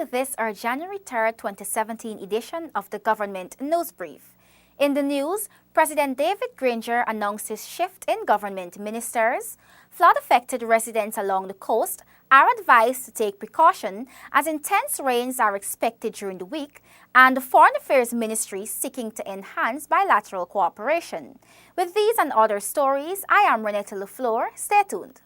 to this, our January 3rd, 2017 edition of the Government News Brief. In the news, President David Granger announced his shift in government ministers. Flood-affected residents along the coast are advised to take precaution as intense rains are expected during the week, and the Foreign Affairs Ministry seeking to enhance bilateral cooperation. With these and other stories, I am Renetta LaFleur. Stay tuned.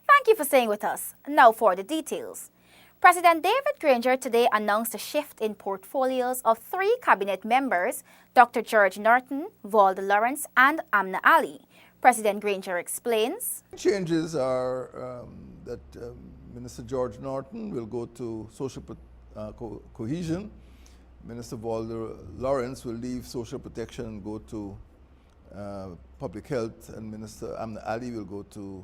Thank you for staying with us. Now for the details. President David Granger today announced a shift in portfolios of 3 cabinet members, Dr. George Norton, Waldo Lawrence, and Amna Ali. President Granger explains. Changes are that Minister George Norton will go to social cohesion. Minister Waldo Lawrence will leave social protection and go to public health, and Minister Amna Ali will go to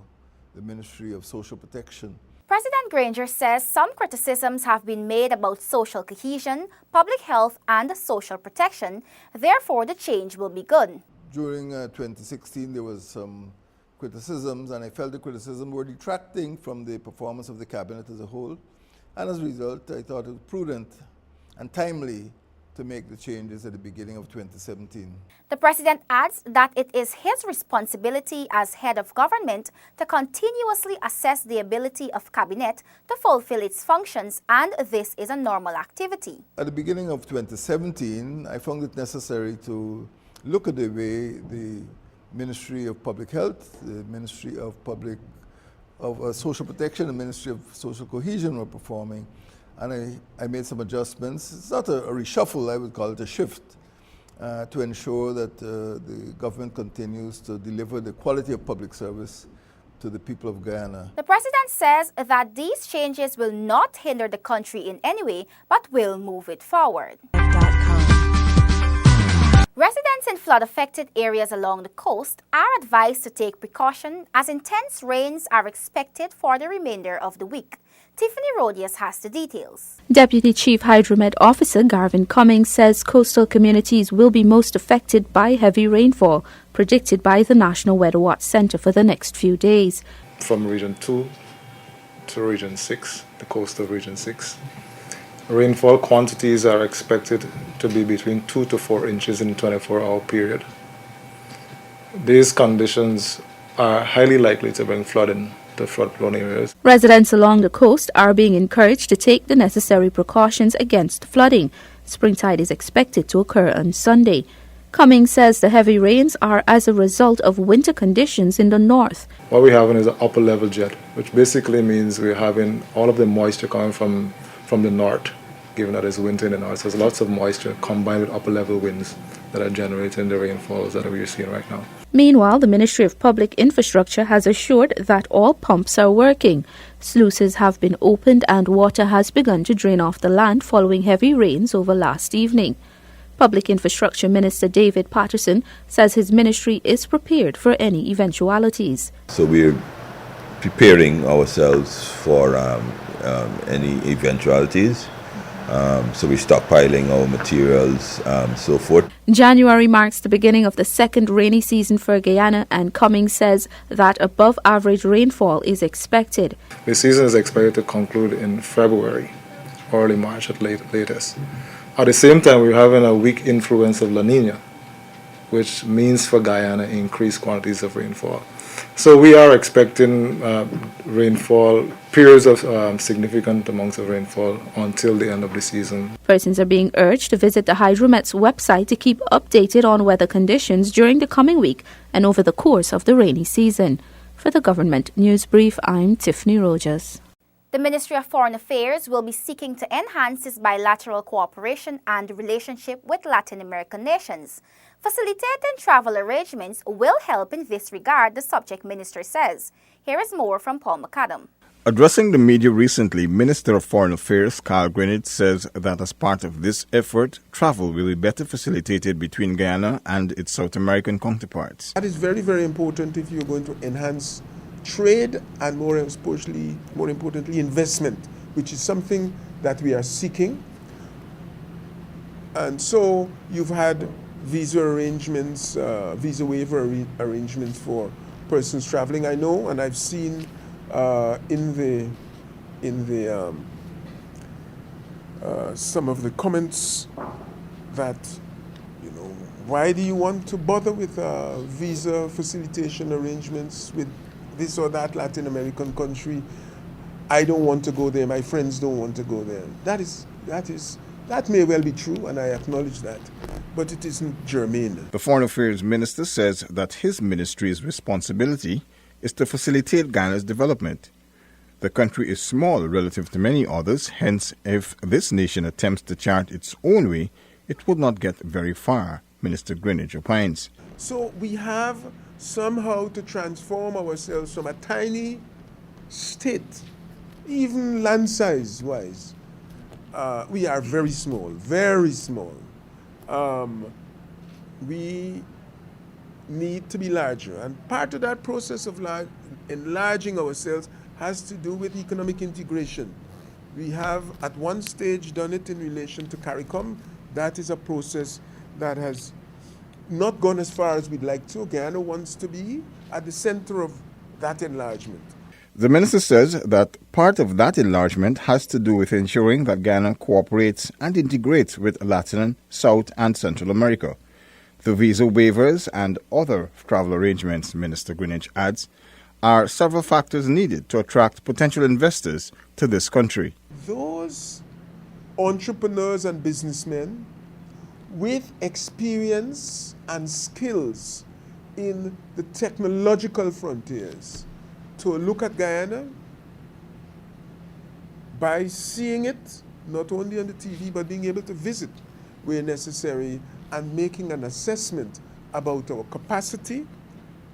the Ministry of Social Protection. President Granger says some criticisms have been made about social cohesion, public health, and social protection. Therefore, the change will be good. During 2016, there was some criticisms, and I felt the criticism were detracting from the performance of the cabinet as a whole. And as a result, I thought it was prudent and timely to make the changes at the beginning of 2017. The president adds that it is his responsibility as head of government to continuously assess the ability of cabinet to fulfill its functions, and this is a normal activity. At the beginning of 2017, I found it necessary to look at the way the Ministry of Public Health, the Ministry of Social Protection, and the Ministry of Social Cohesion were performing. And I made some adjustments. It's not a reshuffle, I would call it a shift, to ensure that the government continues to deliver the quality of public service to the people of Guyana. The president says that these changes will not hinder the country in any way, but will move it forward. Residents in flood-affected areas along the coast are advised to take precaution as intense rains are expected for the remainder of the week. Tiffany Rodius has the details. Deputy Chief Hydromet Officer Garvin Cummings says coastal communities will be most affected by heavy rainfall predicted by the National Weather Watch Center for the next few days. From Region 2 to Region 6, the coast of Region 6, rainfall quantities are expected to be between 2 to 4 inches in a 24-hour period. These conditions are highly likely to bring flooding to flood-prone areas. Residents along the coast are being encouraged to take the necessary precautions against flooding. Springtide is expected to occur on Sunday. Cummings says the heavy rains are as a result of winter conditions in the north. What we're having is an upper level jet, which basically means we're having all of the moisture coming from the north, given that it's winter in the north. So there's lots of moisture combined with upper level winds that are generating the rainfalls that we're seeing right now. Meanwhile, the Ministry of Public Infrastructure has assured that all pumps are working. Sluices have been opened and water has begun to drain off the land following heavy rains over last evening. Public Infrastructure Minister David Patterson says his ministry is prepared for any eventualities. So we're preparing ourselves for any eventualities. So we're stockpiling our materials, so forth. January marks the beginning of the second rainy season for Guyana, and Cummings says that above average rainfall is expected. The season is expected to conclude in February, early March at latest. At the same time, we're having a weak influence of La Nina, which means for Guyana increased quantities of rainfall. So we are expecting rainfall, periods of significant amounts of rainfall until the end of the season. Persons are being urged to visit the Hydromet's website to keep updated on weather conditions during the coming week and over the course of the rainy season. For the Government News Brief, I'm Tiffany Rogers. The Ministry of Foreign Affairs will be seeking to enhance its bilateral cooperation and relationship with Latin American nations. Facilitating travel arrangements will help in this regard, the subject minister says. Here is more from Paul McAdam. Addressing the media recently, Minister of Foreign Affairs Carl Greenidge says that as part of this effort, travel will be better facilitated between Guyana and its South American counterparts. That is very, very important if you're going to enhance trade and more importantly, investment, which is something that we are seeking. And so you've had visa arrangements, visa waiver arrangements for persons traveling. I know, and I've seen in the in the some of the comments that, why do you want to bother with visa facilitation arrangements with this or that Latin American country? I don't want to go there. My friends don't want to go there. That may well be true, and I acknowledge that, but it isn't germane. The Foreign Affairs Minister says that his ministry's responsibility is to facilitate Ghana's development. The country is small relative to many others, hence if this nation attempts to chart its own way, it would not get very far, Minister Greenidge opines. So we have somehow to transform ourselves from a tiny state, even land size wise. We are very small, very small. We need to be larger. And part of that process of enlarging ourselves has to do with economic integration. We have at one stage done it in relation to CARICOM. That is a process that has not gone as far as we'd like to. Guyana wants to be at the center of that enlargement. The minister says that part of that enlargement has to do with ensuring that Ghana cooperates and integrates with Latin, South and Central America. The visa waivers and other travel arrangements, Minister Greenidge adds, are several factors needed to attract potential investors to this country. Those entrepreneurs and businessmen with experience and skills in the technological frontiers to look at Guyana by seeing it, not only on the TV, but being able to visit where necessary and making an assessment about our capacity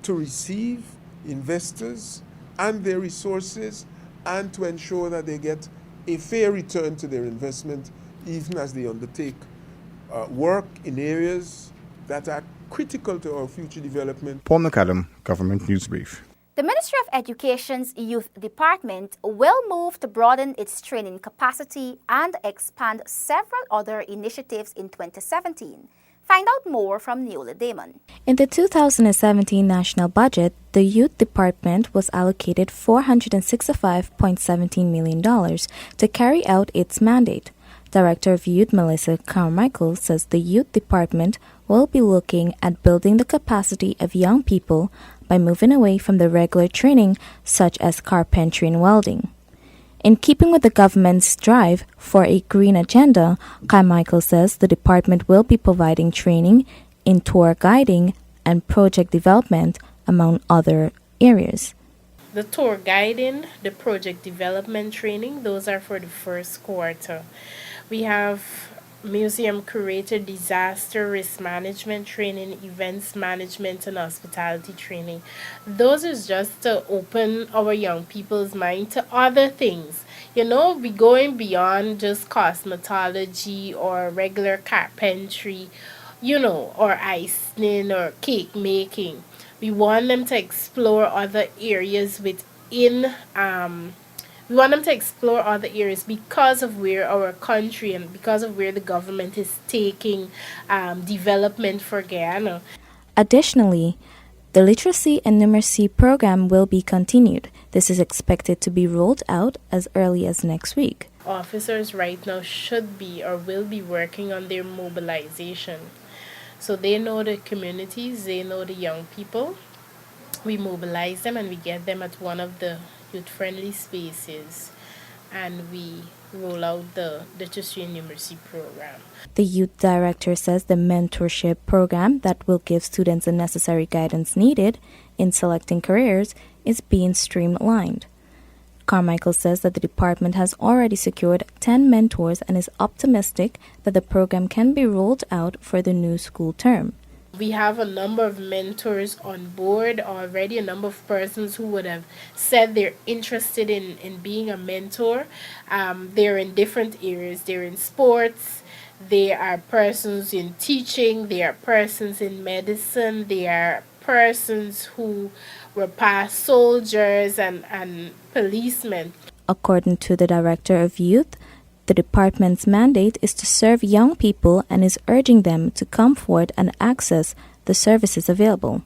to receive investors and their resources and to ensure that they get a fair return to their investment even as they undertake work in areas that are critical to our future development. Paul McAdam, Government News Brief. The Ministry of Education's Youth Department will move to broaden its training capacity and expand several other initiatives in 2017. Find out more from Neola Damon. In the 2017 national budget, the Youth Department was allocated $465.17 million to carry out its mandate. Director of Youth Melissa Carmichael says the Youth Department will be looking at building the capacity of young people by moving away from the regular training such as carpentry and welding. In keeping with the government's drive for a green agenda, Carmichael says the department will be providing training in tour guiding and project development, among other areas. The tour guiding, the project development training, those are for the first quarter. We have museum curator, disaster risk management training, events management, and hospitality training. Those is just to open our young people's mind to other things. We going beyond just cosmetology or regular carpentry, or icing or cake making. We want them to explore other areas because of where our country and because of where the government is taking development for Guyana. Additionally, the literacy and numeracy program will be continued. This is expected to be rolled out as early as next week. Officers right now should be or will be working on their mobilization. So they know the communities, they know the young people. We mobilize them and we get them at one of the youth-friendly spaces, and we roll out the literacy and numeracy program. The youth director says the mentorship program that will give students the necessary guidance needed in selecting careers is being streamlined. Carmichael says that the department has already secured 10 mentors and is optimistic that the program can be rolled out for the new school term. We have a number of mentors on board already, a number of persons who would have said they're interested in being a mentor. They're in different areas. They're in sports. There are persons in teaching. There are persons in medicine. There are persons who were past soldiers and policemen. According to the Director of Youth, the department's mandate is to serve young people and is urging them to come forward and access the services available.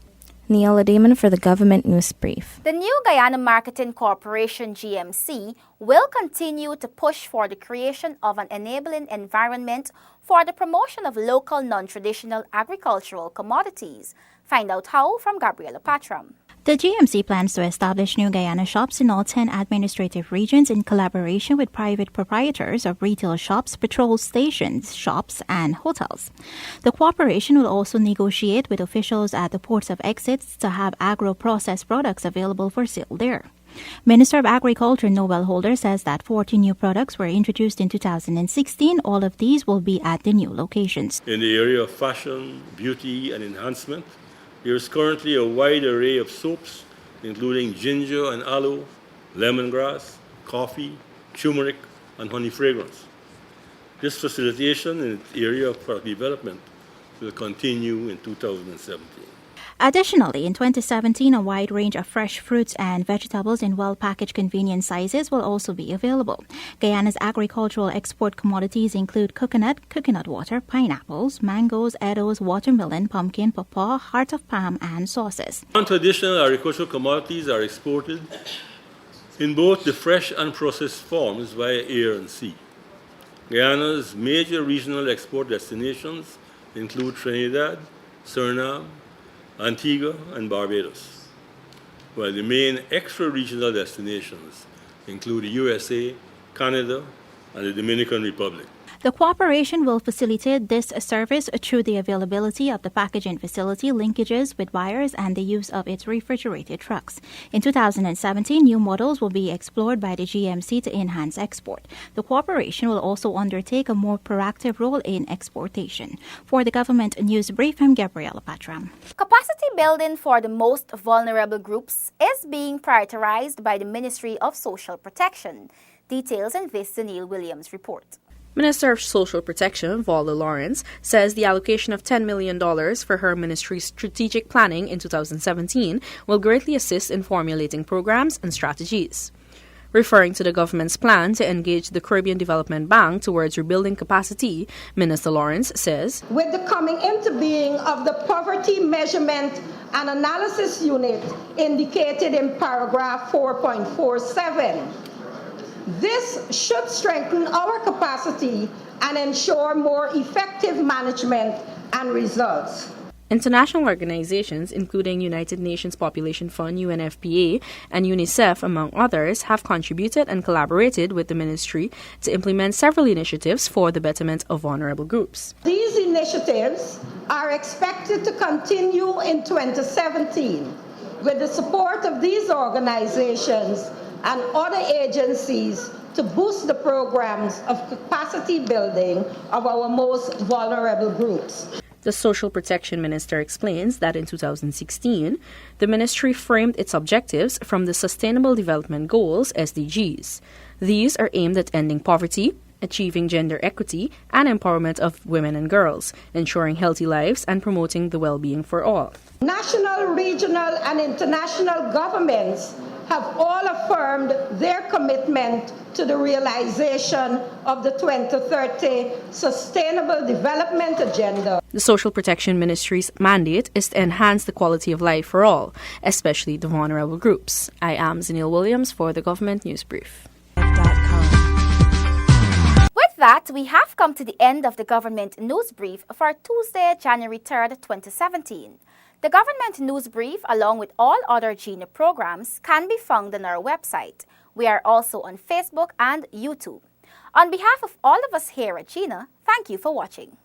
Neil Damon for the Government News Brief. The New Guyana Marketing Corporation GMC will continue to push for the creation of an enabling environment for the promotion of local non-traditional agricultural commodities. Find out how from Gabriela Patram. The GMC plans to establish New Guyana shops in all 10 administrative regions in collaboration with private proprietors of retail shops, petrol stations, shops, and hotels. The cooperation will also negotiate with officials at the ports of exits to have agro-processed products available for sale there. Minister of Agriculture Nobel Holder says that 14 new products were introduced in 2016. All of these will be at the new locations. In the area of fashion, beauty, and enhancement, there is currently a wide array of soaps, including ginger and aloe, lemongrass, coffee, turmeric, and honey fragrance. This facilitation in the area of product development will continue in 2017. Additionally, in 2017, a wide range of fresh fruits and vegetables in well-packaged convenient sizes will also be available. Guyana's agricultural export commodities include coconut, coconut water, pineapples, mangoes, edos, watermelon, pumpkin, pawpaw, heart of palm, and sauces. Non-traditional agricultural commodities are exported in both the fresh and processed forms via air and sea. Guyana's major regional export destinations include Trinidad, Suriname, Antigua, and Barbados, while the main extra-regional destinations include the USA, Canada, and the Dominican Republic. The cooperation will facilitate this service through the availability of the packaging facility, linkages with buyers, and the use of its refrigerated trucks. In 2017, new models will be explored by the GMC to enhance export. The cooperation will also undertake a more proactive role in exportation. For the Government News Brief, I'm Gabriela Patram. Capacity building for the most vulnerable groups is being prioritized by the Ministry of Social Protection. Details in this Neil Williams report. Minister of Social Protection, Valda Lawrence, says the allocation of $10 million for her ministry's strategic planning in 2017 will greatly assist in formulating programs and strategies. Referring to the government's plan to engage the Caribbean Development Bank towards rebuilding capacity, Minister Lawrence says, with the coming into being of the Poverty Measurement and Analysis Unit indicated in paragraph 4.47, this should strengthen our capacity and ensure more effective management and results. International organizations, including United Nations Population Fund, UNFPA, and UNICEF, among others, have contributed and collaborated with the ministry to implement several initiatives for the betterment of vulnerable groups. These initiatives are expected to continue in 2017 with the support of these organizations and other agencies to boost the programs of capacity building of our most vulnerable groups. The Social Protection Minister explains that in 2016, the ministry framed its objectives from the Sustainable Development Goals, SDGs. These are aimed at ending poverty, achieving gender equity and empowerment of women and girls, ensuring healthy lives and promoting the well-being for all. National, regional, and international governments have all affirmed their commitment to the realization of the 2030 Sustainable Development Agenda. The Social Protection Ministry's mandate is to enhance the quality of life for all, especially the vulnerable groups. I am Zanil Williams for the Government News Brief. With that, we have come to the end of the Government News Brief for Tuesday, January 3rd, 2017. The Government News Brief, along with all other GINA programs, can be found on our website. We are also on Facebook and YouTube. On behalf of all of us here at GINA, thank you for watching.